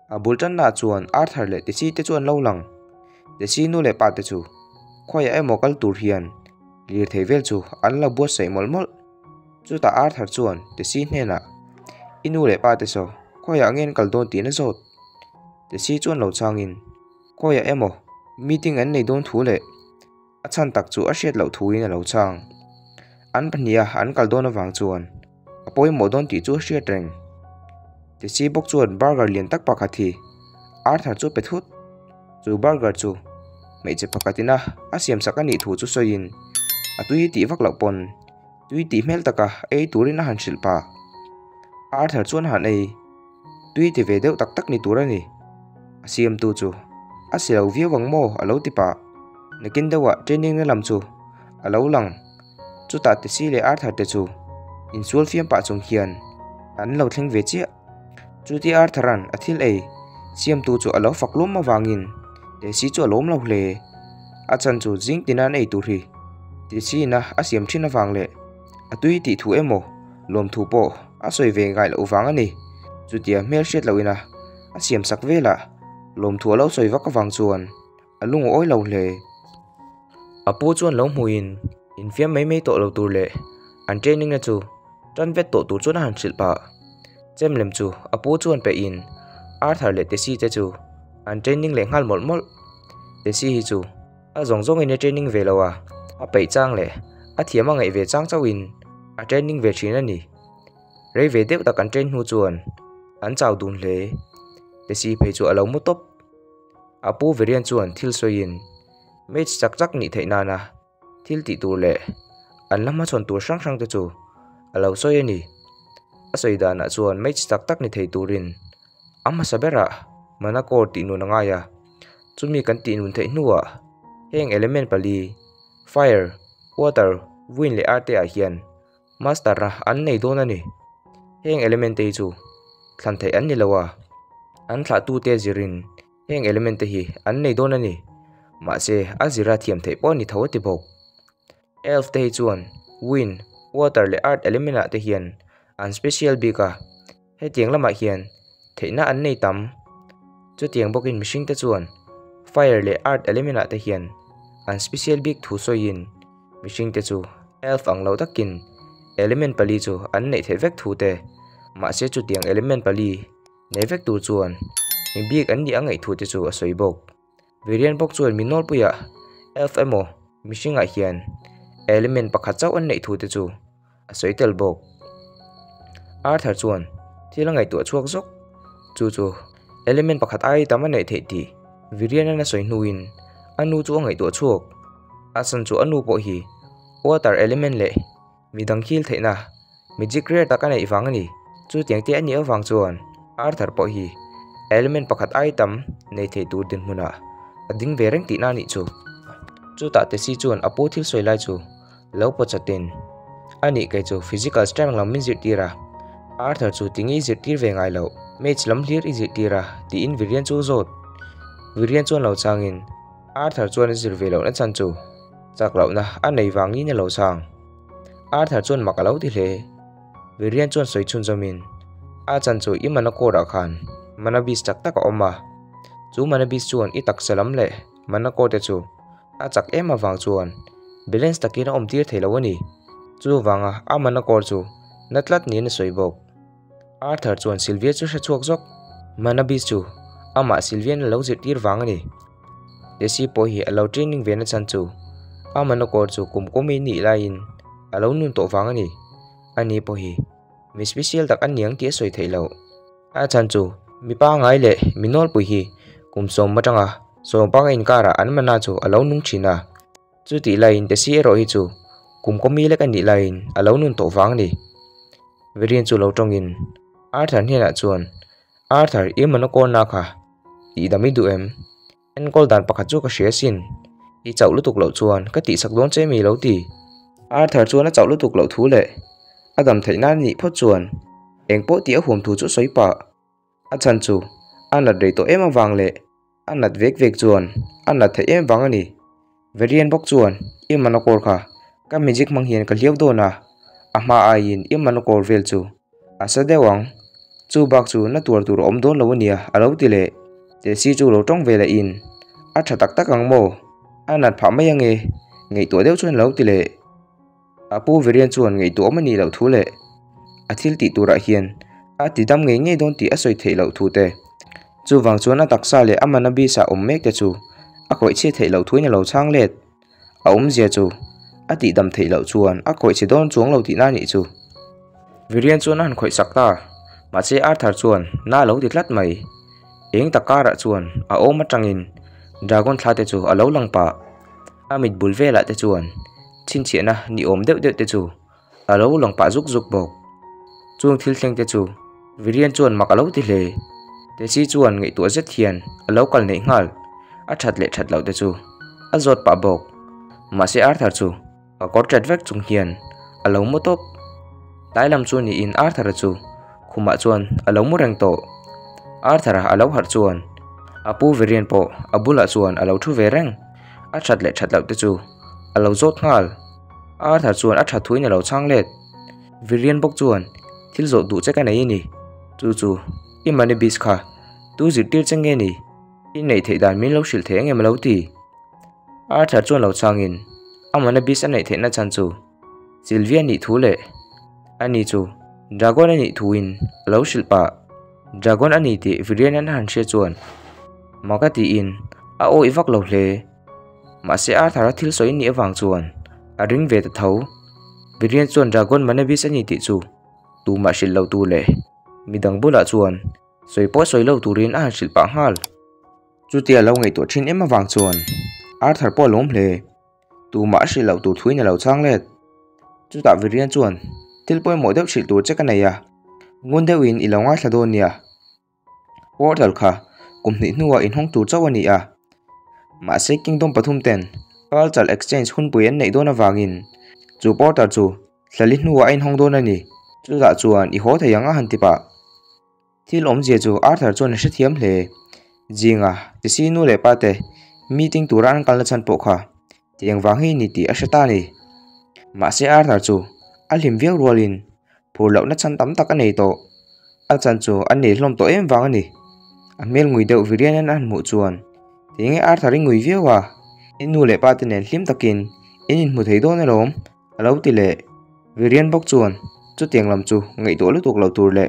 a bultan na chuan Arthur le tisi te chuan lo lang tisi nu le pa te chu khoya emokal tur hian lir theivel chu an la buat sei molmol chu ta Arthur chuan tisi hena inu le pa te so khoya ngen kaldon ti na zot tisi chuan lo changin khoya emo meeting an nei don thu le achan tak chu a hriat lo thu in lo chang an pania an kaldon awang chuan apoi modon ti chu hriat reng tisi bok chuan burger lian tak pakhathi Arthur chu pethut chu burger chu mei che pakatina asiam sakani thu chu soin atui ti vak lo pon tui ti mel taka ei turin han shilpa Arthur chuan han ei tui ti ve deuh tak tak ni turani asiam tu chu asilo viawang mo alo tipa nakin dewa training na lam chu alo lang chu ta te si le Arthur te chu insul fiam pa chung hian an lo thleng ve chia chu ti Arthuran athil ei siam tu chu alo faklom ma wangin te si chu alom lo hle achan chu jing tinan ei tur hi ti si na asiam thina wang le atui ti thu emo lom thu po asoi ve ngai lo wang ani chu tia mel shet loina asiam sak vela lom thu lo soi wak wang chuan alung oi lo hle apu chuan lo muin in fiam mai to lo tur le an training na chu tran vet to tur chuan han silpa chemlem chu apu chuan pe in Arthur le te si te chu an training le ngal mol mol te si hi chu a zong zong in training ve lawa a pe chang le a thiama ngai ve chang chawin a training ve thina ni rei ve deuh tak an train hu chuan an chaw dun hle te si pe chu alo mu top apu verian chuan thil soin match chak chak ni theina na thil ti tur le an lama chon tur sang sang te chu alo soi ani a soi da na chuan match chak tak ni thei turin amma sabera mana kor ti nu na nga ya chumi kan ti nun thei nuwa heng element pali fire water wind le arte a hian master ra an nei don ani heng element te chu thlan thei an ni lawa an thla tu te zirin heng element te hi an nei don ani ma se azira thiam thei pon ni thaw ti bok elf te chuan wind water le art element a te hian an special bika he tiang lama hian theina an nei tam chu tiang bokin mishing te chuan fire le art element a te hian an special big thu soin mishing te chu elf ang lo takin element pali chu an nei the vek thu te ma se chu tiang element pali nei vek tu chuan mi big an ni angai thu te chu a soi bok variant bok chuan minol puya elf emo mishing a hian element pakhat chaw an nei thu te chu a soi tel bok Arthur chuan thilangai tu chuak zok chu element pakhat ai tama nei thei ti variant na soi nuin anu chu ngai tu chuak asan chu anu po hi water element le midang khil theina magic rare ta ka nei wang ani chu tiang te ani awang chuan Arthur po hi element pakhat ai tam nei thei tur din huna ading vereng ti na ni chu ta te si chuan apu thil soi lai chu lo po chatin ani kai chu physical strength lam min zir tira Arthur chu tingi zir tir ve ngai lo match lam clear is tira ti in variant chu zot variant chuan lo changin Arthur chuan zir ve lo na chan chu chak lo na anei wangi ne lo chang Arthur chuan makalo ti hle variant chuan soi chun zomin a chan chu i mana ko ra khan mana bis tak tak oma chu mana bis chuan i tak salam le mana ko te chu a chak em awang chuan balance takina om tir thelo ani chu wanga a mana ko chu natlat ni na soi bok Arthur chuan Sylvia chu sha chuak zok mana bis chu ama Sylvia na lo zir tir wang ani desi po hi alo training ve na chan chu ama na ko chu kumkomi ni lain alo nun to wang ani po hi mi special tak an niang ti soi theilo a chan chu mi pa ngai le minol pu hi kumsom matanga so pa in kara an mana chu alo nung china chu ti lain desi ro hi chu kumkomi le kan ni lain alo nun to wang ni variant chu lo tongin Arthur hena chuan Arthur i mana ko na kha ti dami du em en kol dan pakhat chu ka share sin i chau lutuk lo chuan ka ti sak don che mi lo ti Arthur chuan a chau lutuk lo thu le adam theina ni pho chuan engpo ti a hum thu chu soi pa a chan chu anat rei to em awang le anat vek vek chuan anat the em wang ani variant bok chuan i mana kor kha ka magic mang hian ka hliau do na ama a in i mana kor vel chu asa dewang chu bak chu na tur om don lo ania alo ti le te si chu lo tong ve la in a tha tak tak ang mo anat pha mai ange ngei to deuh chuan lo ti le apu verian chuan ngei to mani lo thu le athil ti tura hian a ti dam ngei don ti a soi thei lo thu te chu wang chuan a taksa le amana bi sa om mek te chu a khoi che thei lo thuina lo chang let a om zia chu a ti dam thei lo chuan a khoi che don chuang lo ti na ni chu verian chuan an khoi sakta ma che Arthur chuan na lo ti tlat mai eng takara chuan a om atangin dragon thla te chu a lo lang pa amit bulvela te chuan chin chiana ni om deuh te chu a lo lang pa zuk bok chuang thil thleng te chu verian chuan mak a lo ti hle te si chuan ngei tu zet hian a lo kal nei ngal a that lo te chu a zot pa bok ma se Arthur chu a kor chat vek chung hian a lo mo top lai lam chu ni in Arthur chu khuma chuan a lo mu reng to Arthur a lo har chuan apu verian po abula chuan a lo thu ve reng a that lo te chu a lo zot ngal Arthur chuan a that thuina lo chang let verian bok chuan thil zo du che ka nei ni chu i mani bis kha tu zir tir chenge ni i nei thei dan min lo shil the ngem lo ti Arthur chuan lo changin amana bis a nei the na chan chu Sylvia ni thu le ani chu dragon ani thuin lo shilpa dragon ani ti verian an han she chuan makati in a o iwak lo hle ma se Arthur thil soi ni awang chuan a ring ve ta tho verian chuan dragon manabis ani ti chu tu ma shil lo tu le midang bula chuan soipo soi lo turin a shilpa ngal chu tia lo ngei to thin em awang chuan Arthur po lom hle tu ma shil lo tu thuina lo chang let chu ta verian chuan til poi mo deuh shil tur che ka nei a ngun deuh in ilonga thladon nia portal kha kumni nuwa in hong tur chawani a ma se kingdom pathum ten cultural exchange hun puyan nei dona wangin chu portal chu thlali nuwa in hong don ani chu da chuan I ho theyanga hantipa thil om je chu Arthur chuan hre thiam hle jinga ti si nu le pa te meeting turan kal na chan po kha tiang wangi ni ti a heta ni ma se Arthur chu a hlim viau rolin phur lo na chan tam tak anei to a chan chu an nei hlom to em wang ani a mel ngui deuh verian an mu chuan tinge Arthur ring ngui viawa inu le pa te nen hlim takin in mu thei don alom alo ti le verian bok chuan chu tiang lam chu ngei to lu tuk lo tur le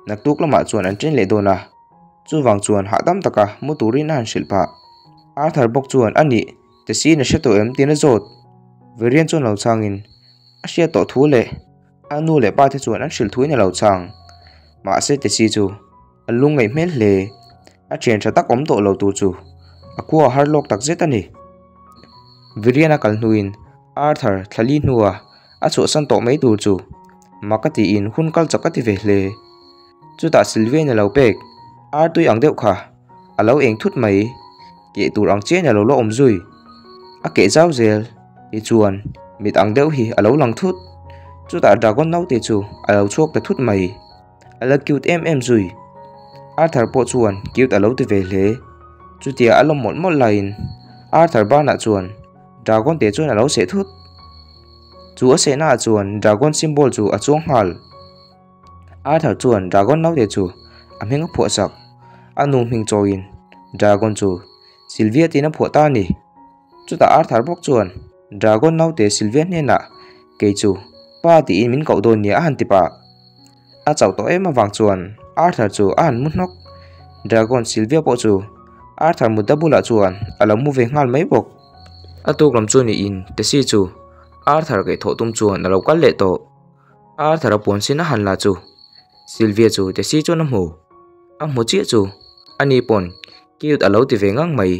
nak tuk lama chuan an tren le dona chu wang chuan ha dam taka mu turin an shilpa Arthur bok chuan ani te si na sheto em tin a zot verian chuan lo changin a sia to thu le anu le pa te chuan an shil thuina lo chang ma se te si chu a lungei mel hle a chen tha tak om to lo tu chu a kwa har lok tak zet ani verian a kal hnuin Arthur thlali hnuwa a chu san to mai tur chu makati in hun kal chakati ve hle chu ta Sylvia na lo pek tui ang deuh kha a lo eng thut mai ke tur ang che na lo om zui a ke zau zel I chuan mit ang deuh hi a lo lang thut chu ta dragon nau te chu a lo chok ta thut mai a la cute em zui Arthur po chuan cute a lo ti ve hle chu tia a lo mol lain Arthur ba na chuan dragon te chuan a lo se thut chu a se na chuan dragon symbol chu a chuang hal Arthur chuan dragon nau te chu a mhenga pho sak anu hming choin dragon chu Sylvia tina pho ta ni chu ta Arthur bok chuan dragon nau te Sylvia ne na ke chu pa ti in min ko don nia han ti pa a chau to em awang chuan Arthur chu an mu nok dragon Sylvia po chu Arthur mu dabula chuan alo mu ve ngal mai bok atuk lam chu ni in te si chu Arthur ke tho tum chuan alo kal le to Arthur pon sin a han la chu Sylvia chu te si chu na mu a mu chi chu ani pon cute alo ti ve ngang mai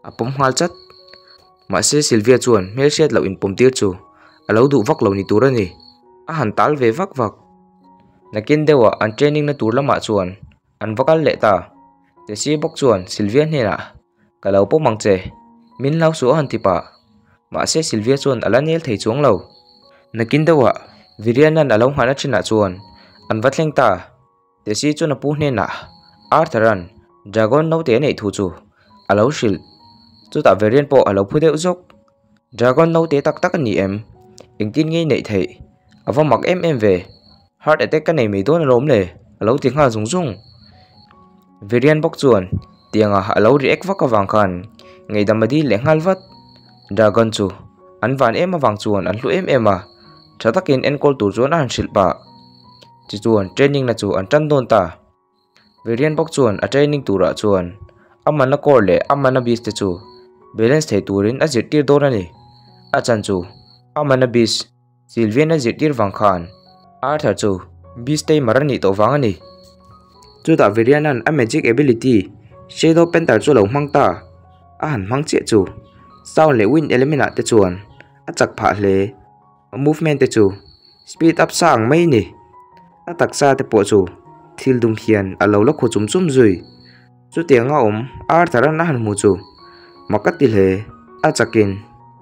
a pom hal chat ma se Sylvia chuan mel shet lo in pom tir chu alo du vak lo ni turani a han tal ve vak nakin dewa an training na tur lama chuan an vakal le ta te si bok chuan Sylvia hena kalau po mangche min lau su han tipa ma se Sylvia chuan alanel thei chuang lo nakin dewa virianan alo hana china chuan an vatleng ta te si chuan pu hena Arthuran dragon no te nei thu chu alo shil chu ta variant po alo phudeu zok dragon no te tak tak ni em engtin ngei nei thei awa mak em ve heart attack ka nei me don lom le alo ti nga zung zung Varian bok chuan tianga alo react vaka wang khan ngei damadi le ngal vat dragon chu an van em awang chuan an hlu em a thatakin encall tur chuan an shilpa chi chuan training na chu an tan don ta Varian bok chuan a training tura chuan amana core le amana beast te chu balance thei turin a zir tir don ani a chan chu amana beast Sylvian a zir tir wang khan Arthur chu beast te marani to wang ani chu ta Varian an a magic ability shadow pentar chu lo mang ta a han mang che chu sound le wind element a te chuan a chak pha hle movement te chu speed up sang mai ni a taksa te po chu thil dum hian alo la khu chum chum zui chu tianga Arthur an han mu chu makati hle a chakin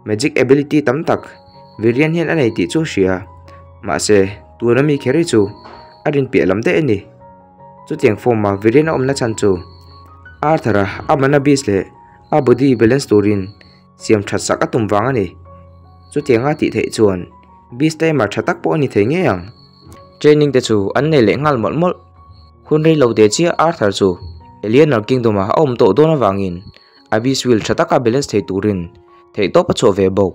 magic ability tam tak Varian hian anei ti chu hria ma se turami kheri chu arin pe lam de ani chu tiang form ma Varian na chan chu Arthur amana beast le a body balance turin siam that sak atum wang ani chu tianga ti thei chuan beast te mar thatak po ani thei nge yang training te chu an nei le ngal mol mol hun rei lo de chi Arthur chu Alien Kingdom a to dona wangin a beast will thataka balance thei turin thei to pa cho ve bo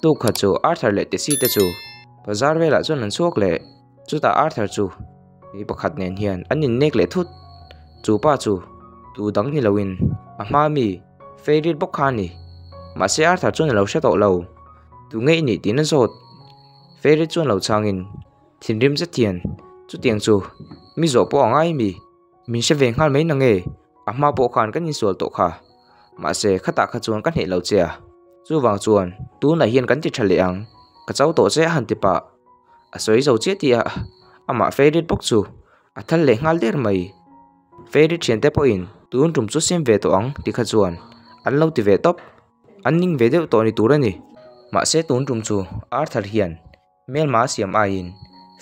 tu kha chu Arthur le te si te chu bazar vela chon an chuak le chu ta Arthur chu mi pakhat nen hian anin nek le thut chu pa chu tu dang ni lowin a ma mi favorite bok khani ma se Arthur chon lo sha to lo tu ngei ni tin zot favorite chon lo changin thinrim che thian chu tiang chu mi zo po angai mi min se ve ngal mai na nge a ma po khan kan in sol to kha ma se khata kha chuan kan he lo che chu wang chuan tu na hian kan ti thale ang ka chau to che han ti pa a soi zo che ti a ama favorite bok chu a thal le ngal der mai favorite chen te po in tun tum chu sim ve to ang ti kha chuan an lo ti ve top an ning ve deuh to ni turani ma se tun tum chu Arthur hian mel ma siam a in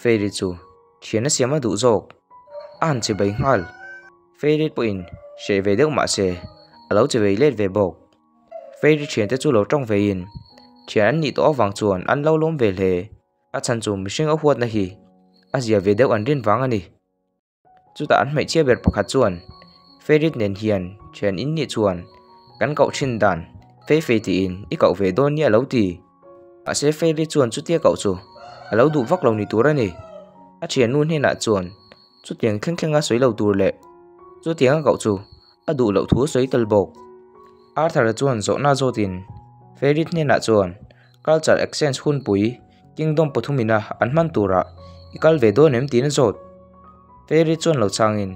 favorite chu thiana siama du jok an che bai ngal favorite po in she ve deuh ma se alo che ve let ve bok favorite chen te chu lo tong ve in thian ni to awang chuan an lo lom ve hle a chan chu mihring a huat na hi a zia ve deuh an rin wang ani chu ta an mai che ber pakhat chuan favorite nen hian thian in ni chuan kan kau thin dan fe ti in I kau ve don ni alo ti a se favorite chuan chu tia kau chu alo du vak lo ni turani a thian nun hena chuan chu tiang khleng a soi lo tur le chu tiang kau chu a du lo thu soi tel bok Arthur chuan zo na zo tin favorite hena chuan culture exchange hun pui kingdom pathumina an man tura ikal ve do nem tin zot favorite chuan lo changin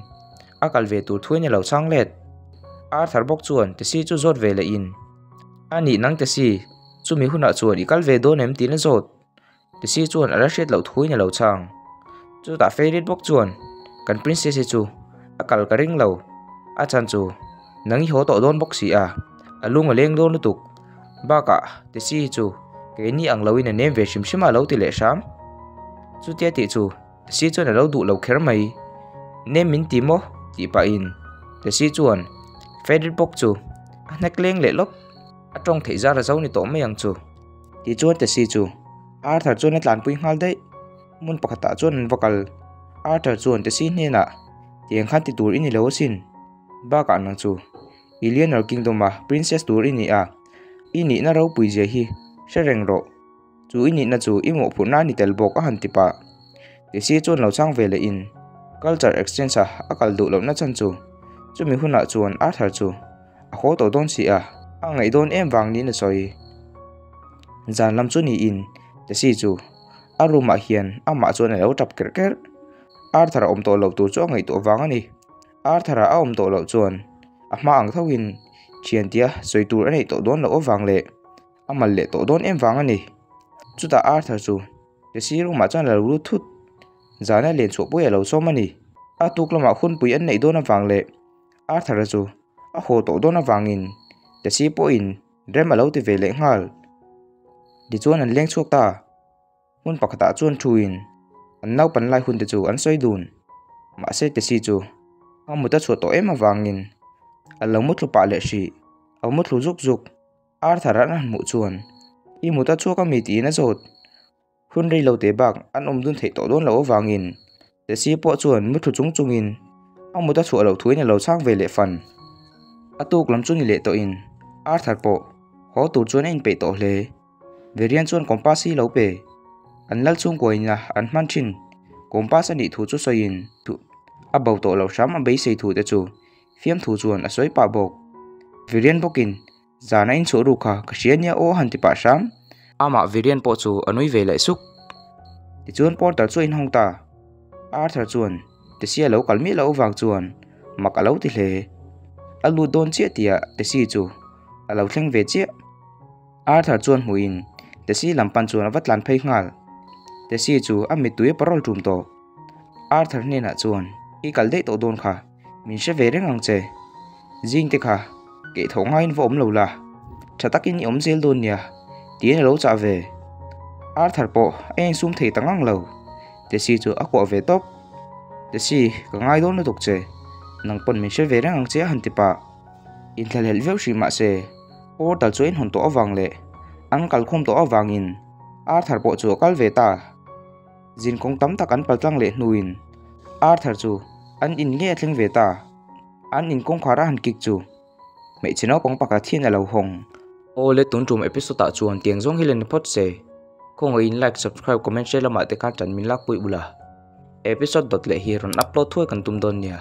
akal ve tur thuine lo chang let Arthur bok chuan te si chu zot ve le in ani nang te si chu mi huna chuan ikal ve do nem tin zot te si chuan ala shet lo thuine lo chang chu ta favorite bok chuan kan princess chu akal ka ring lo a chan chu nang ho to don bok si a alung a leng don tuk ba ka te si chu ke ni ang loin a nem ve shim shima lo ti le sham chu tia ti chu te si chuan a lo du lo kher mai nem min ti mo ti pa in te si chuan favorite bok chu a nek leng le lop a tong thei za ra zo ni to mayang chu ti chuan te si chu Arthur chuan atlan pui ngal dei mun pakhata chuan vocal Arthur chuan te si hne na tiang khan ti tur ini lo sin ba ka nang chu Alien Kingdom ma princess tur ini a ini na ro pui je hi sereng ro chu ini na chu imo phuna ni tel bok a han ti pa te si chuan lo chang ve le in culture exchange a akal du lo na chan chu mi huna chuan Arthur chu a ho to don si a ngai don em wang ni na soi zan lam chu ni in te si chu aruma hian ama chuan lo tap ker ker Arthur to lo tur chu ngai to wang ani Arthur a to lo chuan a ma ang thawin chian tia soi tur anei to don lo wang le amal le to don em wang ani chu ta Arthur chu te si ru ma chuan lo ru thut zana len chu pui lo som ani a tuklama khun pui an nei don wang le Arthur chu a ho to don wangin te si po in rem alo ti ve le ngal di chuan an leng chuak ta mun pakhata chuan thuin an nau pan lai hun te chu an soi dun ma se te si chu amuta chu to em awangin alo mutlu pa le shi amutlu zuk zuk Arthur an mu chuan I muta chu ka mi ti na zot hun rei lo te bak an dun thei to don lo awangin te si po chuan mu thu chung in amu ta chu lo thui ne lo chang ve le fan atuk lam chu ni le to in Arthur po ho tur chuan in pe to hle verian chuan compass hi lo pe an lal chung ko in la an man thin compass ani thu chu soin thu abau to lo sham a be sei thu te chu fiam thu chuan a soi pa bok verian bokin zana in chu ru kha kasiania o han ti pa sham ama verian po chu anui ve lai suk ti chuan portal chu in hong ta Arthur chuan te sia lo kalmi lo wang chuan mak alo ti hle alu don che tia te si chu alo thleng ve che Arthur chuan muin te si lampan chuan avatlan phei ngal te si chu ami tuye parol tum to Arthur ne na chuan i kal dei to don kha min she ve reng ang che jing te kha ke thonga in vom lo la thatakin om zel don nia ti lo cha ve Arthur po eng sum thei tangang lo te si chu akwa ve top te si ka ngai don na tuk che nang pon min she ve reng ang che han ti pa in thal hel veu shi ma se portal chu in hon to awang le an kal khom to awang in Arthur po chu kal ve ta jin kong tam tak an paltlang le nuin Arthur chu an in nge thleng ve ta an in kong khara han kik chu mei chino kong paka thien alo hong o le tun tum episode ta chuan tiang jong hilen phot se kong in like subscribe comment share lama te kan chan min lak pui bula episode dot le hi ron upload thoi kan tum don nia